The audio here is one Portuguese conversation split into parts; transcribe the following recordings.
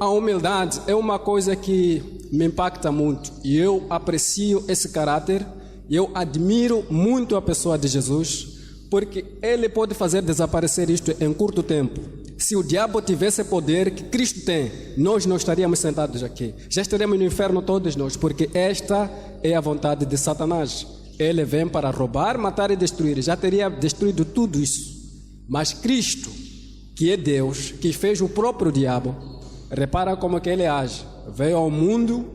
A humildade é uma coisa que me impacta muito e eu aprecio esse caráter. Eu admiro muito a pessoa de Jesus, porque ele pode fazer desaparecer isto em curto tempo. Se o diabo tivesse poder que Cristo tem, nós não estaríamos sentados aqui. Já estaríamos no inferno todos nós, porque esta é a vontade de Satanás. Ele vem para roubar, matar e destruir. Já teria destruído tudo isso. Mas Cristo, que é Deus, que fez o próprio diabo, repara como que ele age. Veio ao mundo,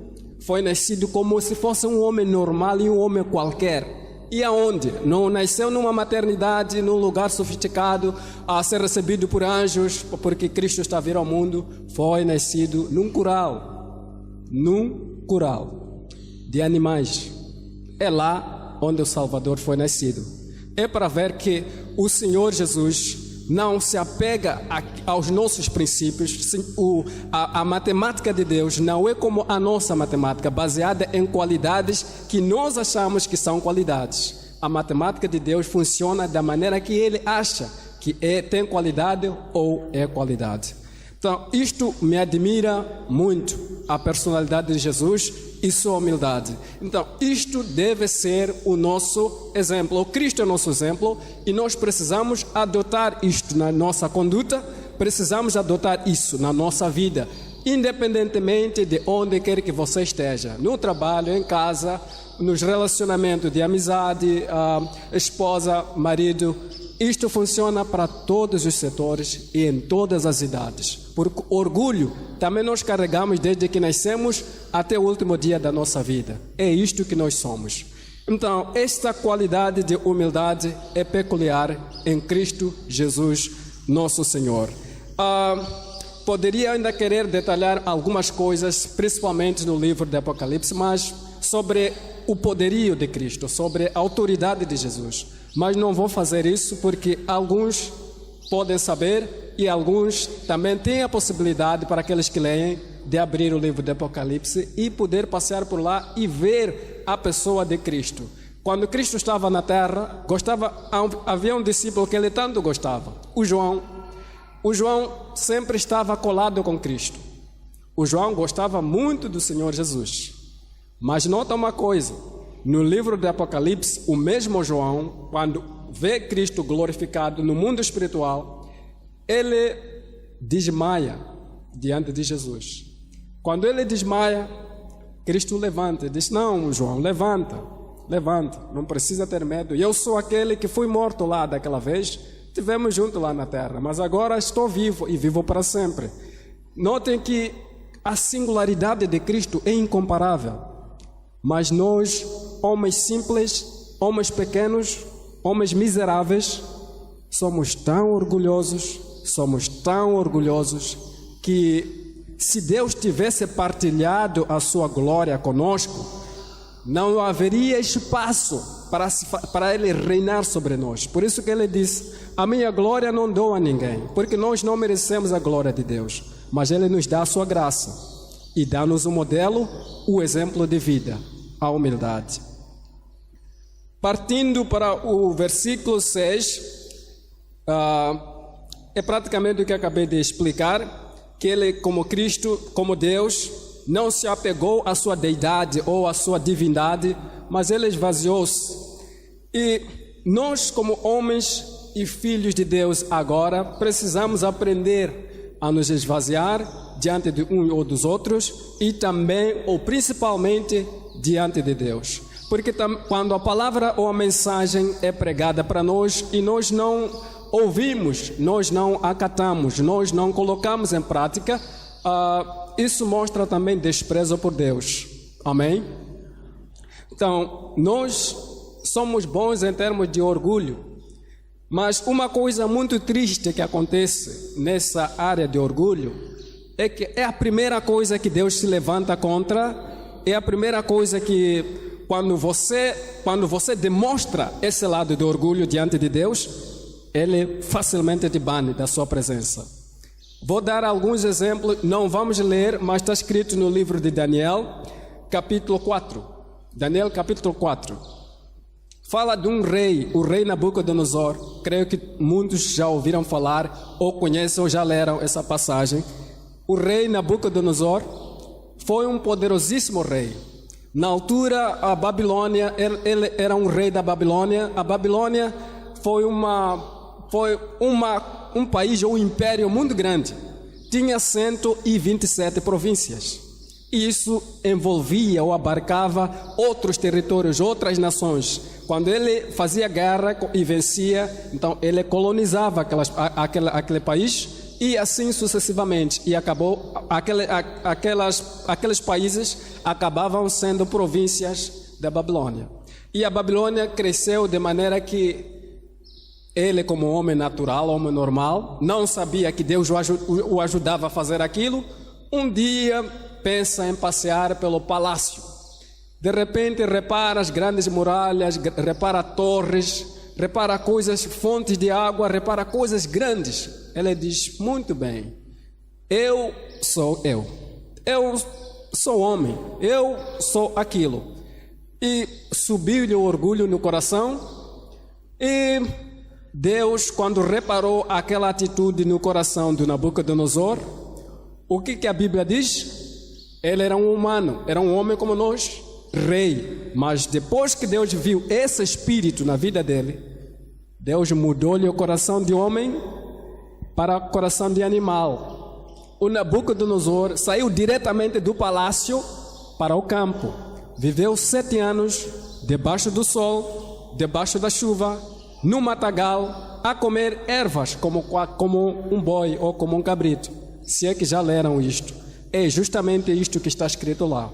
foi nascido como se fosse um homem normal e um homem qualquer. E aonde? Não nasceu numa maternidade, num lugar sofisticado, a ser recebido por anjos, porque Cristo está a vir ao mundo. Foi nascido num curral de animais. É lá onde o Salvador foi nascido. É para ver que o Senhor Jesus não se apega aos nossos princípios. A matemática de Deus não é como a nossa matemática, baseada em qualidades que nós achamos que são qualidades. A matemática de Deus funciona da maneira que Ele acha que tem qualidade ou é qualidade. Então, isto me admira muito, a personalidade de Jesus e sua humildade. Então, isto deve ser o nosso exemplo. O Cristo é o nosso exemplo e nós precisamos adotar isto na nossa conduta, precisamos adotar isso na nossa vida, independentemente de onde quer que você esteja, no trabalho, em casa, nos relacionamentos de amizade, esposa, marido. Isto funciona para todos os setores e em todas as idades. Porque orgulho também nós carregamos desde que nascemos até o último dia da nossa vida. É isto que nós somos. Então, esta qualidade de humildade é peculiar em Cristo Jesus, nosso Senhor. Poderia ainda querer detalhar algumas coisas, principalmente no livro de Apocalipse, mas sobre o poderio de Cristo, sobre a autoridade de Jesus. Mas não vou fazer isso porque alguns podem saber e alguns também têm a possibilidade, para aqueles que leem, de abrir o livro de Apocalipse e poder passear por lá e ver a pessoa de Cristo. Quando Cristo estava na terra, havia um discípulo que ele tanto gostava, o João. O João sempre estava colado com Cristo. O João gostava muito do Senhor Jesus. Mas nota uma coisa, no livro de Apocalipse, o mesmo João, quando vê Cristo glorificado no mundo espiritual, ele desmaia diante de Jesus. Quando ele desmaia, Cristo levanta e diz: não, João, levanta, não precisa ter medo. Eu sou aquele que fui morto lá daquela vez, estivemos juntos lá na terra, mas agora estou vivo e vivo para sempre. Notem que a singularidade de Cristo é incomparável. Mas nós, homens simples, homens pequenos, homens miseráveis, somos tão orgulhosos que se Deus tivesse partilhado a sua glória conosco, não haveria espaço para Ele reinar sobre nós. Por isso que Ele disse: a minha glória não dou a ninguém, porque nós não merecemos a glória de Deus, mas Ele nos dá a sua graça e dá-nos o modelo, o exemplo de vida, a humildade. Partindo para o versículo 6, é praticamente o que acabei de explicar, que ele, como Cristo, como Deus, não se apegou à sua deidade ou à sua divindade, mas ele esvaziou-se. E nós, como homens e filhos de Deus agora, precisamos aprender a nos esvaziar diante de um ou dos outros e também, ou principalmente, diante de Deus. Porque quando a palavra ou a mensagem é pregada para nós e nós não ouvimos, nós não acatamos, nós não colocamos em prática, isso mostra também desprezo por Deus. Amém? Então, nós somos bons em termos de orgulho, mas uma coisa muito triste que acontece nessa área de orgulho é que é a primeira coisa que Deus se levanta contra, é a primeira coisa que quando você demonstra esse lado de orgulho diante de Deus, Ele facilmente te bane da sua presença. Vou dar alguns exemplos, não vamos ler, mas está escrito no livro de Daniel, capítulo 4. Daniel, capítulo 4. Fala de um rei, o rei Nabucodonosor. Creio que muitos já ouviram falar, ou conhecem, ou já leram essa passagem. o rei Nabucodonosor foi um poderosíssimo rei. Na altura, a Babilônia, ele era um rei da Babilônia. A Babilônia foi um país ou um império muito grande. Tinha 127 províncias. Isso envolvia ou abarcava outros territórios, outras nações. Quando ele fazia guerra e vencia, então ele colonizava aquele país e assim sucessivamente. E acabou, aqueles países acabavam sendo províncias da Babilônia. E a Babilônia cresceu de maneira que ele, como homem natural, homem normal, não sabia que Deus o ajudava a fazer aquilo. Um dia pensa em passear pelo palácio. De repente repara as grandes muralhas, repara torres, repara coisas, fontes de água, repara coisas grandes. Ele diz, muito bem, eu sou homem, eu sou aquilo. E subiu-lhe o orgulho no coração. E Deus, quando reparou aquela atitude no coração de Nabucodonosor, o que a Bíblia diz? Ele era um humano, era um homem como nós, rei. Mas depois que Deus viu esse espírito na vida dele, Deus mudou-lhe o coração de homem para o coração de animal. O Nabucodonosor saiu diretamente do palácio para o campo. Viveu 7 anos debaixo do sol, debaixo da chuva, no matagal, a comer ervas como um boi ou como um cabrito. Se é que já leram isto. É justamente isto que está escrito lá.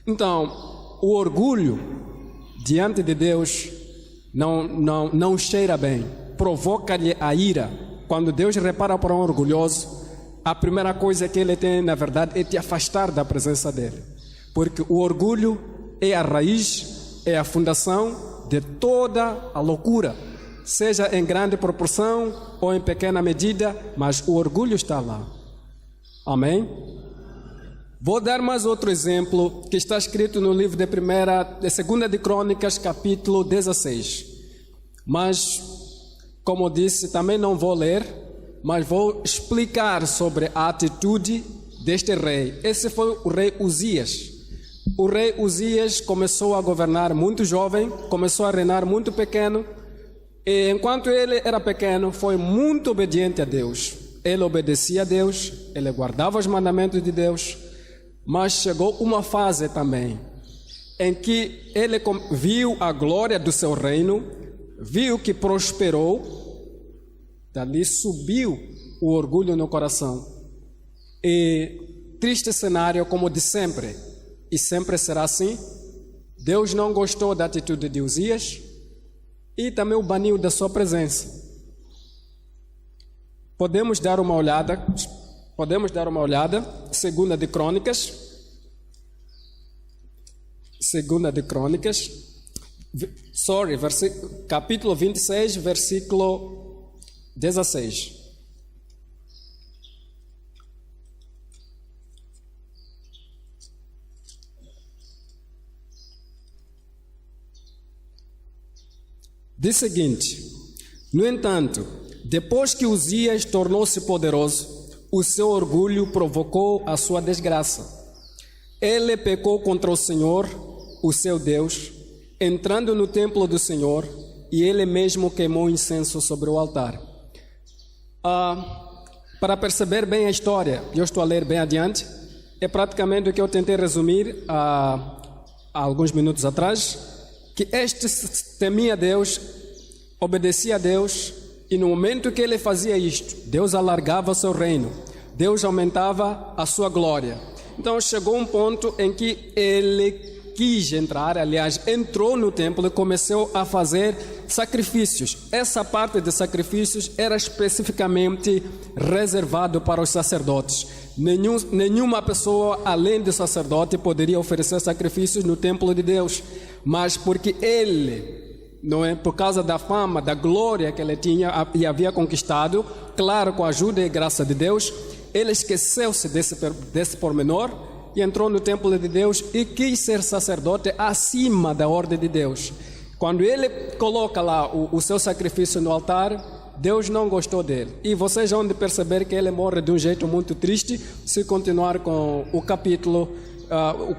Então, o orgulho diante de Deus não cheira bem. Provoca-lhe a ira. Quando Deus repara para um orgulhoso, a primeira coisa que ele tem, na verdade, é te afastar da presença dele. Porque o orgulho é a raiz, é a fundação de toda a loucura. Seja em grande proporção ou em pequena medida, mas o orgulho está lá. Amém? Vou dar mais outro exemplo que está escrito no livro de 2 de Crônicas, capítulo 16. Mas, como disse, também não vou ler, mas vou explicar sobre a atitude deste rei. Esse foi o rei Uzias. O rei Uzias começou a governar muito jovem, começou a reinar muito pequeno, e enquanto ele era pequeno, foi muito obediente a Deus. Ele obedecia a Deus, ele guardava os mandamentos de Deus. Mas chegou uma fase também em que ele viu a glória do seu reino, viu que prosperou, dali subiu o orgulho no coração. E triste cenário como de sempre, e sempre será assim. Deus não gostou da atitude de Uzias e também o baniu da sua presença. Podemos dar uma olhada, 2 de Crônicas, capítulo 26, versículo 16. Diz o seguinte: no entanto, depois que Uzias tornou-se poderoso, o seu orgulho provocou a sua desgraça. Ele pecou contra o Senhor, o seu Deus, entrando no templo do Senhor, e ele mesmo queimou incenso sobre o altar. Para perceber bem a história, eu estou a ler bem adiante, é praticamente o que eu tentei resumir há alguns minutos atrás, que este temia a Deus, obedecia a Deus, e no momento que ele fazia isto, Deus alargava o seu reino, Deus aumentava a sua glória. Então chegou um ponto em que ele quis entrar, aliás, entrou no templo e começou a fazer sacrifícios. Essa parte de sacrifícios era especificamente reservado para os sacerdotes. Nenhuma pessoa, além do sacerdote, poderia oferecer sacrifícios no templo de Deus. Mas porque ele, não é, por causa da fama, da glória que ele tinha e havia conquistado, claro, com a ajuda e graça de Deus, ele esqueceu-se desse pormenor e entrou no templo de Deus e quis ser sacerdote acima da ordem de Deus. Quando ele coloca lá o seu sacrifício no altar, Deus não gostou dele. E vocês vão de perceber que ele morre de um jeito muito triste se continuar com o capítulo,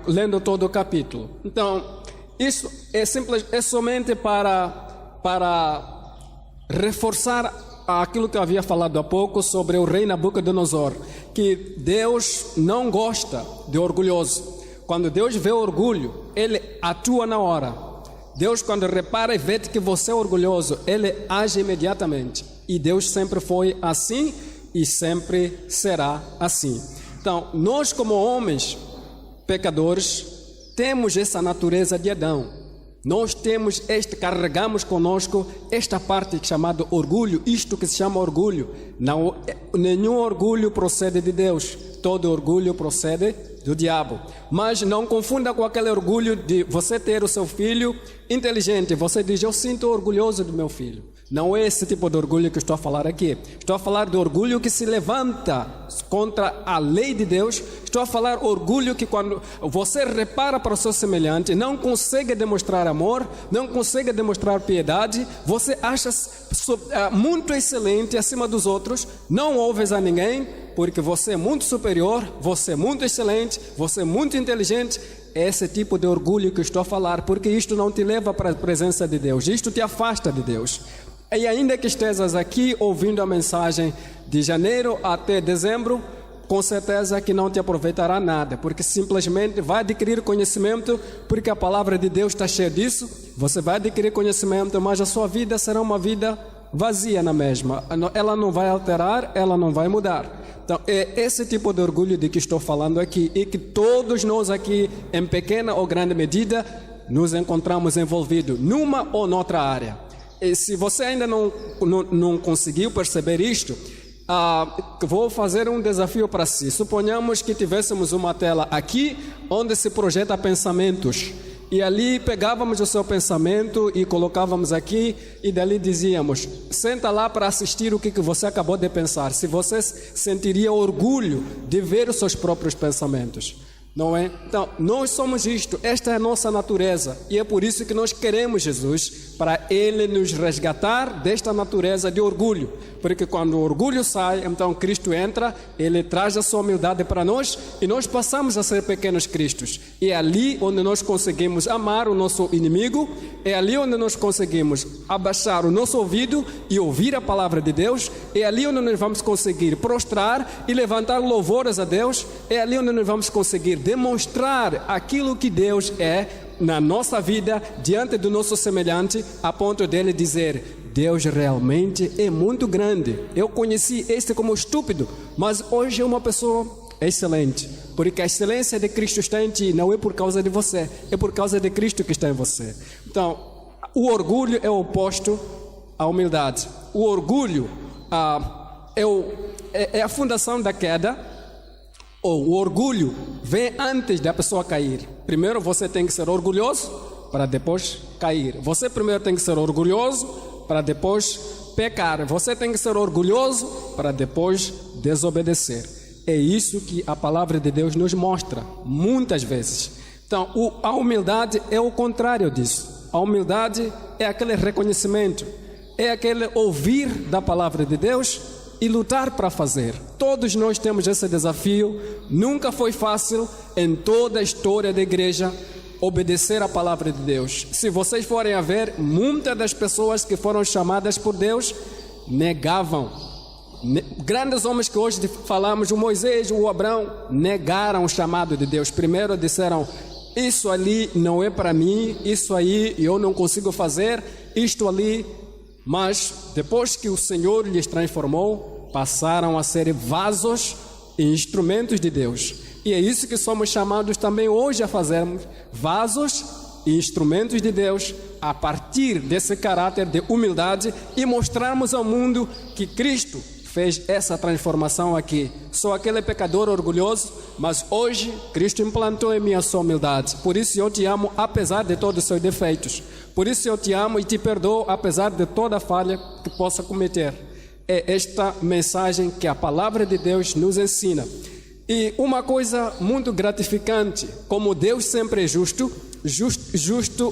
lendo todo o capítulo. Então, isso é somente para reforçar aquilo que eu havia falado há pouco sobre o rei Nabucodonosor, que Deus não gosta de orgulhoso. Quando Deus vê orgulho, Ele atua na hora. Deus, quando repara e vê que você é orgulhoso, Ele age imediatamente. E Deus sempre foi assim e sempre será assim. Então, nós como homens pecadores, temos essa natureza de Adão. Nós carregamos conosco esta parte chamada orgulho, isto que se chama orgulho. Não, nenhum orgulho procede de Deus, todo orgulho procede do diabo. Mas não confunda com aquele orgulho de você ter o seu filho inteligente. Você diz, eu sinto orgulhoso do meu filho. Não é esse tipo de orgulho que estou a falar aqui. Estou a falar de orgulho que se levanta contra a lei de Deus. Estou a falar orgulho que quando você repara para o seu semelhante, não consegue demonstrar amor, não consegue demonstrar piedade, você acha muito excelente acima dos outros, não ouves a ninguém, porque você é muito superior, você é muito excelente, você é muito inteligente. É esse tipo de orgulho que estou a falar, porque isto não te leva para a presença de Deus, isto te afasta de Deus. E ainda que estejas aqui ouvindo a mensagem de janeiro até dezembro, com certeza que não te aproveitará nada, porque simplesmente vai adquirir conhecimento, porque a palavra de Deus está cheia disso. Você vai adquirir conhecimento, mas a sua vida será uma vida vazia na mesma. Ela não vai alterar, ela não vai mudar. Então, é esse tipo de orgulho de que estou falando aqui, e que todos nós aqui, em pequena ou grande medida, nos encontramos envolvidos numa ou noutra área. E se você ainda não conseguiu perceber isto, vou fazer um desafio para si. Suponhamos que tivéssemos uma tela aqui, onde se projeta pensamentos. E ali pegávamos o seu pensamento e colocávamos aqui, e dali dizíamos, senta lá para assistir o que você acabou de pensar. Se você sentiria orgulho de ver os seus próprios pensamentos. Não é? Então, nós somos isto, esta é a nossa natureza, e é por isso que nós queremos Jesus, para Ele nos resgatar desta natureza de orgulho, porque quando o orgulho sai, então Cristo entra, Ele traz a sua humildade para nós, e nós passamos a ser pequenos cristos. E é ali onde nós conseguimos amar o nosso inimigo, é ali onde nós conseguimos abaixar o nosso ouvido e ouvir a palavra de Deus, é ali onde nós vamos conseguir prostrar e levantar louvores a Deus, é ali onde nós vamos conseguir demonstrar aquilo que Deus é na nossa vida, diante do nosso semelhante, a ponto dele dizer, Deus realmente é muito grande. Eu conheci este como estúpido, mas hoje é uma pessoa excelente, porque a excelência de Cristo está em ti, não é por causa de você, é por causa de Cristo que está em você. Então, o orgulho é o oposto à humildade. O orgulho é a fundação da queda. O orgulho vem antes da pessoa cair. Primeiro você tem que ser orgulhoso para depois cair. Você primeiro tem que ser orgulhoso para depois pecar. Você tem que ser orgulhoso para depois desobedecer. É isso que a palavra de Deus nos mostra muitas vezes. Então, a humildade é o contrário disso. A humildade é aquele reconhecimento, é aquele ouvir da palavra de Deus e lutar para fazer. Todos nós temos esse desafio. Nunca foi fácil em toda a história da igreja obedecer a palavra de Deus. Se vocês forem a ver, muitas das pessoas que foram chamadas por Deus negavam. Grandes homens que hoje falamos, o Moisés, o Abraão, negaram o chamado de Deus. Primeiro disseram, isso ali não é para mim, isso aí eu não consigo fazer, isto ali. Mas depois que o Senhor lhes transformou, passaram a ser vasos e instrumentos de Deus. E é isso que somos chamados também hoje a fazermos, vasos e instrumentos de Deus, a partir desse caráter de humildade, e mostrarmos ao mundo que Cristo fez essa transformação aqui. Sou aquele pecador orgulhoso, mas hoje Cristo implantou em mim a sua humildade. Por isso eu te amo apesar de todos os seus defeitos. Por isso eu te amo e te perdoo apesar de toda falha que possa cometer. É esta mensagem que a palavra de Deus nos ensina. E uma coisa muito gratificante, como Deus sempre é justo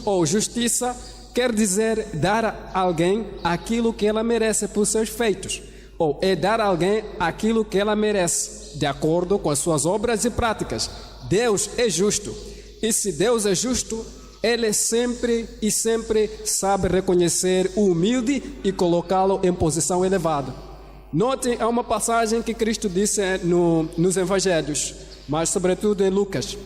ou justiça quer dizer dar a alguém aquilo que ela merece por seus feitos, ou é dar a alguém aquilo que ela merece, de acordo com as suas obras e práticas. Deus é justo, e se Deus é justo, Ele sempre sabe reconhecer o humilde e colocá-lo em posição elevada. Notem, há uma passagem que Cristo disse nos Evangelhos, mas sobretudo em Lucas.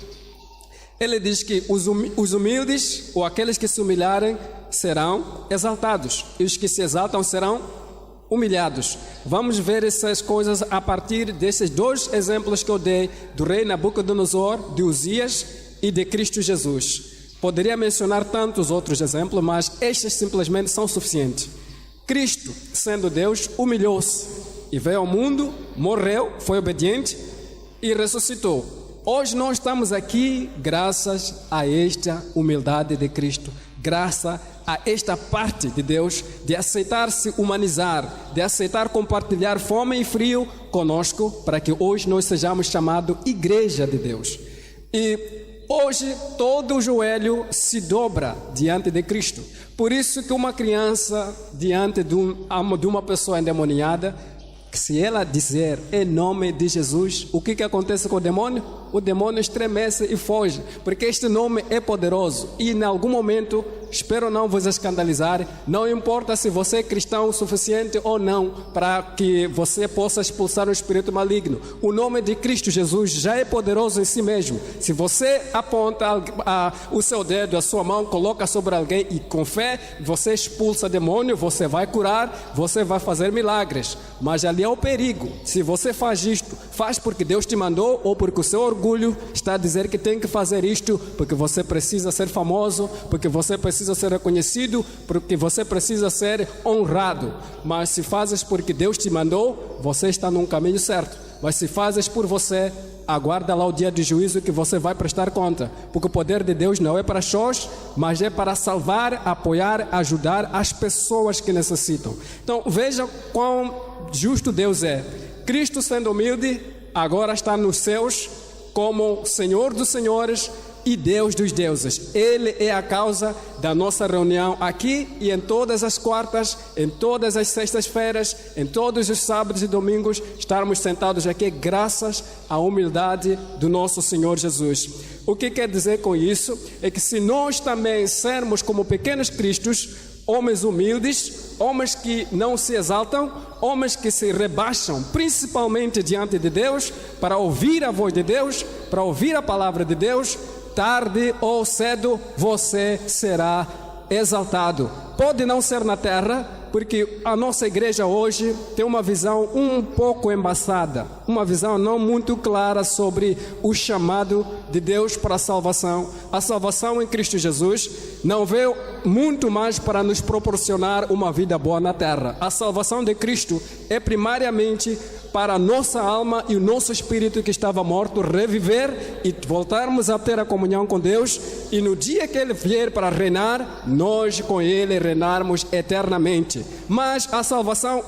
Ele diz que os humildes, ou aqueles que se humilharem, serão exaltados, e os que se exaltam serão humilhados. Vamos ver essas coisas a partir desses dois exemplos que eu dei, do rei Nabucodonosor, de Uzias e de Cristo Jesus. Poderia mencionar tantos outros exemplos, mas estes simplesmente são suficientes. Cristo, sendo Deus, humilhou-se e veio ao mundo, morreu, foi obediente e ressuscitou. Hoje nós estamos aqui graças a esta humildade de Cristo, graças a esta parte de Deus de aceitar se humanizar, de aceitar compartilhar fome e frio conosco, para que hoje nós sejamos chamados Igreja de Deus. E hoje todo o joelho se dobra diante de Cristo. Por isso que uma criança diante de uma pessoa endemoniada, se ela dizer em nome de Jesus, o que acontece com o demônio? O demônio estremece e foge, porque este nome é poderoso e em algum momento, espero não vos escandalizar, não importa se você é cristão o suficiente ou não para que você possa expulsar o espírito maligno, o nome de Cristo Jesus já é poderoso em si mesmo. Se você aponta o seu dedo, a sua mão, coloca sobre alguém e com fé você expulsa demônio, você vai curar, você vai fazer milagres, mas ali é o perigo. Se você faz isto, faz porque Deus te mandou ou porque o seu orgulho está a dizer que tem que fazer isto, porque você precisa ser famoso, porque você precisa ser reconhecido, porque você precisa ser honrado. Mas se fazes porque Deus te mandou, você está num caminho certo. Mas se fazes por você, aguarda lá o dia de juízo que você vai prestar conta, porque o poder de Deus não é para sós, mas é para salvar, apoiar, ajudar as pessoas que necessitam. Então veja quão justo Deus é. Cristo, sendo humilde, agora está nos céus como Senhor dos senhores e Deus dos deuses. Ele é a causa da nossa reunião aqui e em todas as quartas, em todas as sextas-feiras, em todos os sábados e domingos, estarmos sentados aqui graças à humildade do nosso Senhor Jesus. O que quer dizer com isso? É que se nós também sermos como pequenos cristos, homens humildes, homens que não se exaltam, homens que se rebaixam, principalmente diante de Deus, para ouvir a voz de Deus, para ouvir a palavra de Deus, tarde ou cedo você será exaltado. Pode não ser na terra, porque a nossa igreja hoje tem uma visão um pouco embaçada, uma visão não muito clara sobre o chamado de Deus para a salvação. A salvação em Cristo Jesus não veio muito mais para nos proporcionar uma vida boa na terra. A salvação de Cristo é primariamente para a nossa alma e o nosso espírito que estava morto reviver e voltarmos a ter a comunhão com Deus, e no dia que Ele vier para reinar, nós com Ele reinarmos eternamente. Mas a salvação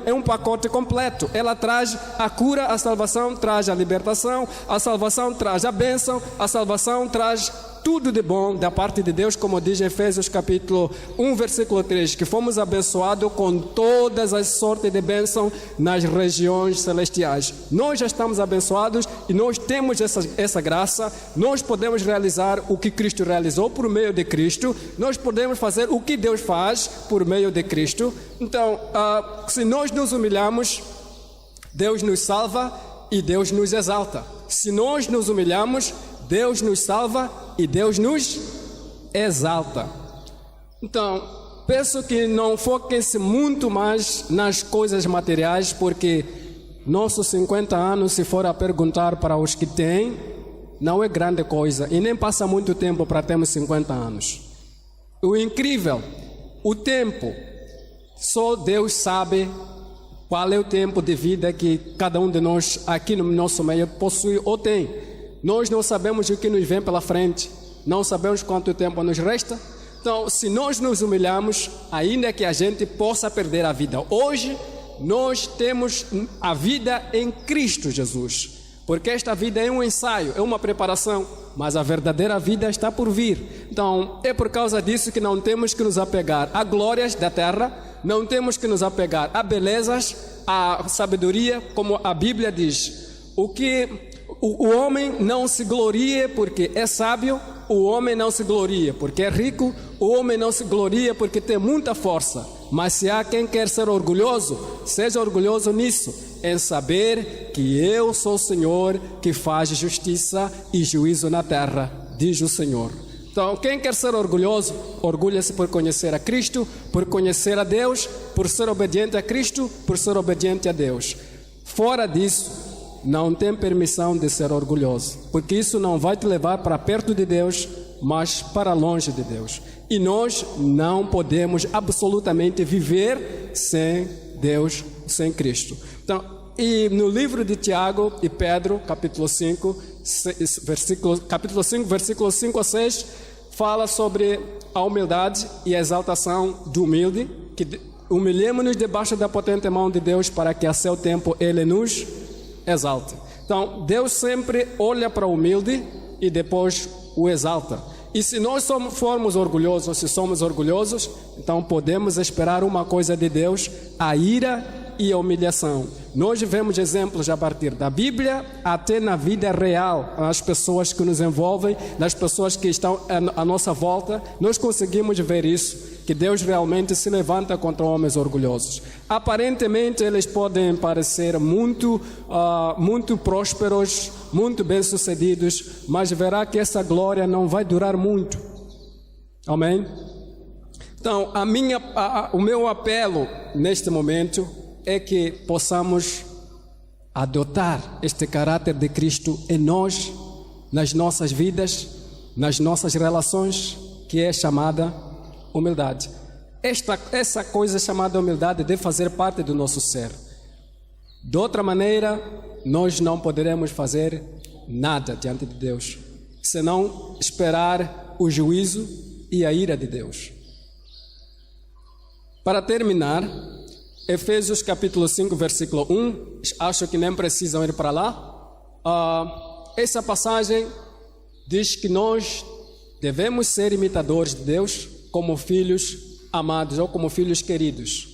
é um pacote completo. Ela traz a cura, a salvação traz a libertação, a salvação traz a bênção, a salvação traz tudo de bom da parte de Deus, como diz em Efésios capítulo 1, versículo 3, que fomos abençoados com todas as sortes de bênção nas regiões celestiais. Nós já estamos abençoados e nós temos essa graça. Nós podemos realizar o que Cristo realizou por meio de Cristo. Nós podemos fazer o que Deus faz por meio de Cristo. Então, se nós nos humilhamos, Deus nos salva e Deus nos exalta. Se nós nos humilhamos, Deus nos salva e Deus nos exalta. Então, penso que não foquem-se muito mais nas coisas materiais, porque nossos 50 anos, se for a perguntar para os que têm, não é grande coisa e nem passa muito tempo para termos 50 anos. O incrível, o tempo, só Deus sabe qual é o tempo de vida que cada um de nós aqui no nosso meio possui ou tem. Nós não sabemos o que nos vem pela frente, não sabemos quanto tempo nos resta. Então, se nós nos humilhamos, ainda que a gente possa perder a vida, hoje nós temos a vida em Cristo Jesus. Porque esta vida é um ensaio, é uma preparação, mas a verdadeira vida está por vir. Então, é por causa disso que não temos que nos apegar a glórias da terra, não temos que nos apegar a belezas, a sabedoria, como a Bíblia diz. O homem não se glorie porque é sábio, o homem não se gloria porque é rico, o homem não se gloria porque tem muita força. Mas se há quem quer ser orgulhoso, seja orgulhoso nisso, em saber que eu sou o Senhor que faz justiça e juízo na terra, diz o Senhor. Então, quem quer ser orgulhoso, orgulha-se por conhecer a Cristo, por conhecer a Deus, por ser obediente a Cristo, por ser obediente a Deus. Fora disso, não tem permissão de ser orgulhoso, porque isso não vai te levar para perto de Deus, mas para longe de Deus. E nós não podemos absolutamente viver sem Deus, sem Cristo. Então, e no livro de Tiago e Pedro, capítulo 5, versículo 5 a 6, fala sobre a humildade e a exaltação do humilde, que humilhemos-nos debaixo da potente mão de Deus para que a seu tempo Ele nos exalte. Então, Deus sempre olha para o humilde e depois o exalta. E se nós formos orgulhosos, se somos orgulhosos, então podemos esperar uma coisa de Deus, a ira e a humilhação. Nós vemos exemplos a partir da Bíblia até na vida real, nas pessoas que nos envolvem, nas pessoas que estão à nossa volta. Nós conseguimos ver isso, que Deus realmente se levanta contra homens orgulhosos. Aparentemente eles podem parecer muito prósperos, muito bem-sucedidos, mas verá que essa glória não vai durar muito. Amém? Então, o meu apelo neste momento é que possamos adotar este caráter de Cristo em nós, nas nossas vidas, nas nossas relações, que é chamada humildade. Essa coisa chamada humildade deve fazer parte do nosso ser. De outra maneira, nós não poderemos fazer nada diante de Deus, senão esperar o juízo e a ira de Deus. Para terminar, Efésios capítulo 5, versículo 1, acho que nem precisam ir para lá. Essa passagem diz que nós devemos ser imitadores de Deus como filhos amados ou como filhos queridos.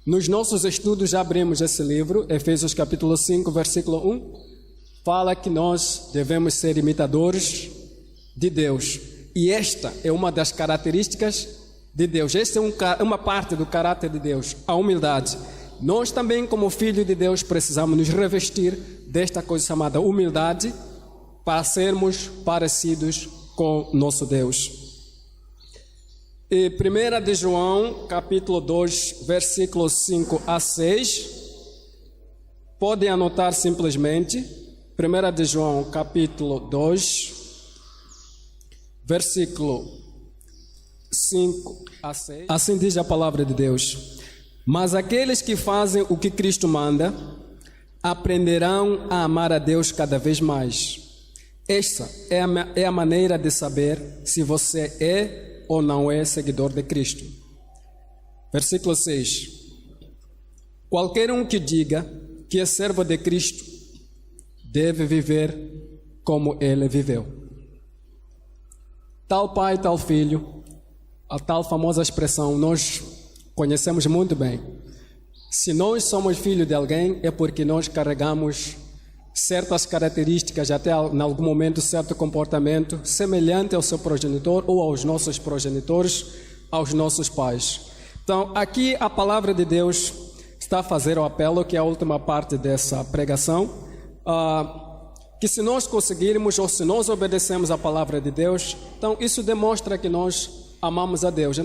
Nos nossos estudos já abrimos esse livro, Efésios capítulo 5, versículo 1, fala que nós devemos ser imitadores de Deus. E esta é uma das características de Deus. Esta é uma parte do caráter de Deus, a humildade. Nós também, como filhos de Deus, precisamos nos revestir desta coisa chamada humildade para sermos parecidos com nosso Deus. E 1 de João, capítulo 2, versículos 5 a 6, podem anotar simplesmente. 1 de João, capítulo 2, versículo 5 a 6. Assim diz a palavra de Deus: mas aqueles que fazem o que Cristo manda aprenderão a amar a Deus cada vez mais. Esta é a maneira de saber se você é ou não é seguidor de Cristo. Versículo 6: qualquer um que diga que é servo de Cristo deve viver como ele viveu. Tal pai, tal filho, a tal famosa expressão nós conhecemos muito bem. Se nós somos filhos de alguém, é porque nós carregamos certas características, até em algum momento certo comportamento semelhante ao seu progenitor ou aos nossos progenitores, aos nossos pais. Então, aqui a palavra de Deus está a fazer o apelo, que é a última parte dessa pregação, que se nós conseguirmos ou se nós obedecemos a palavra de Deus, então isso demonstra que nós amamos a Deus.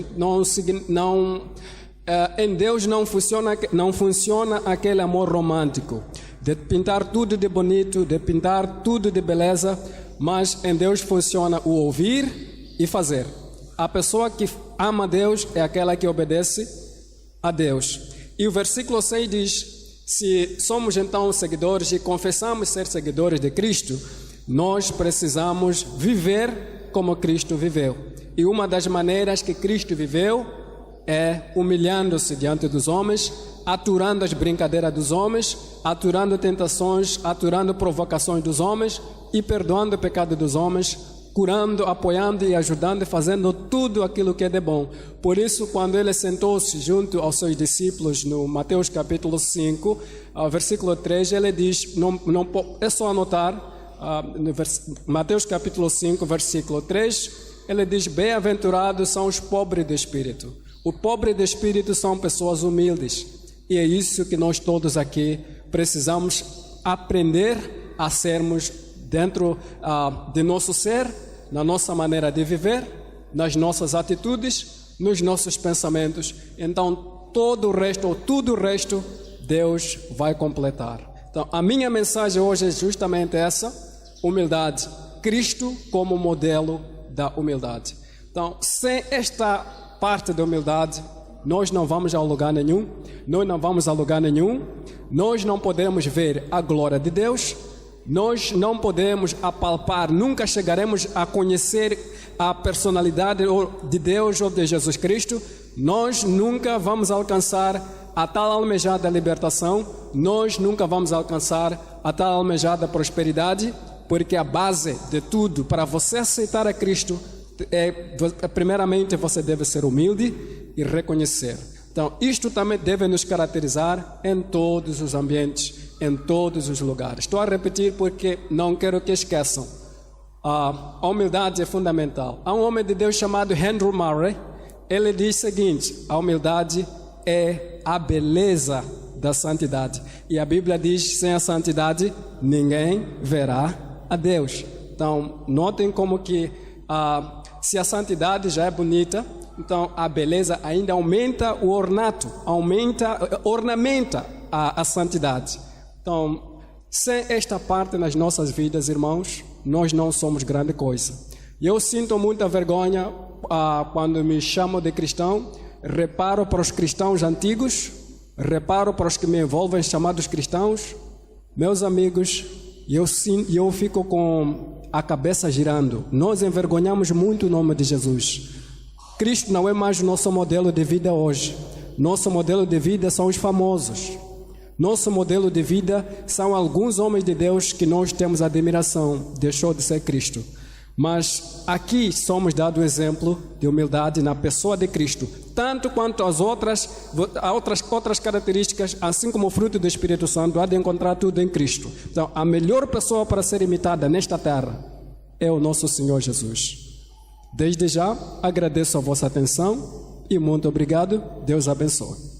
Em Deus não funciona aquele amor romântico de pintar tudo de bonito, de pintar tudo de beleza, mas em Deus funciona o ouvir e fazer. A pessoa que ama a Deus é aquela que obedece a Deus. E o versículo 6 diz: se somos então seguidores e confessamos ser seguidores de Cristo, nós precisamos viver como Cristo viveu. E uma das maneiras que Cristo viveu é humilhando-se diante dos homens, aturando as brincadeiras dos homens, aturando tentações, aturando provocações dos homens e perdoando o pecado dos homens, curando, apoiando e ajudando e fazendo tudo aquilo que é de bom. Por isso, quando ele sentou-se junto aos seus discípulos no Mateus capítulo 5, versículo 3, ele diz, é só anotar, no Mateus capítulo 5, versículo 3, ele diz, bem-aventurados são os pobres de espírito. O pobre de espírito são pessoas humildes. E é isso que nós todos aqui precisamos aprender a sermos dentro de nosso ser, na nossa maneira de viver, nas nossas atitudes, nos nossos pensamentos. Então, todo o resto, ou tudo o resto, Deus vai completar. Então, a minha mensagem hoje é justamente essa, humildade. Cristo como modelo da humildade. Então, sem esta parte da humildade, nós não vamos a lugar nenhum, nós não vamos a lugar nenhum, nós não podemos ver a glória de Deus, nós não podemos apalpar, nunca chegaremos a conhecer a personalidade de Deus ou de Jesus Cristo, nós nunca vamos alcançar a tal almejada libertação, nós nunca vamos alcançar a tal almejada prosperidade, porque a base de tudo, para você aceitar a Cristo, primeiramente você deve ser humilde e reconhecer. Então, isto também deve nos caracterizar em todos os ambientes, em todos os lugares. Estou a repetir porque não quero que esqueçam. A humildade é fundamental. Há um homem de Deus chamado Andrew Murray. Ele diz o seguinte: a humildade é a beleza da santidade. E a Bíblia diz: sem a santidade, ninguém verá a Deus. Então, notem como que se a santidade já é bonita, então a beleza ainda aumenta o ornato, ornamenta a santidade. Então, sem esta parte nas nossas vidas, irmãos, nós não somos grande coisa. E eu sinto muita vergonha quando me chamam de cristão, reparo para os cristãos antigos, reparo para os que me envolvem chamados cristãos, meus amigos, e eu fico com a cabeça girando. Nós envergonhamos muito o nome de Jesus. Cristo não é mais o nosso modelo de vida hoje. Nosso modelo de vida são os famosos. Nosso modelo de vida são alguns homens de Deus que nós temos admiração. Deixou de ser Cristo. Mas aqui somos dado o exemplo de humildade na pessoa de Cristo, tanto quanto as outras características, assim como o fruto do Espírito Santo, há de encontrar tudo em Cristo. Então, a melhor pessoa para ser imitada nesta terra é o nosso Senhor Jesus. Desde já, agradeço a vossa atenção e muito obrigado. Deus abençoe.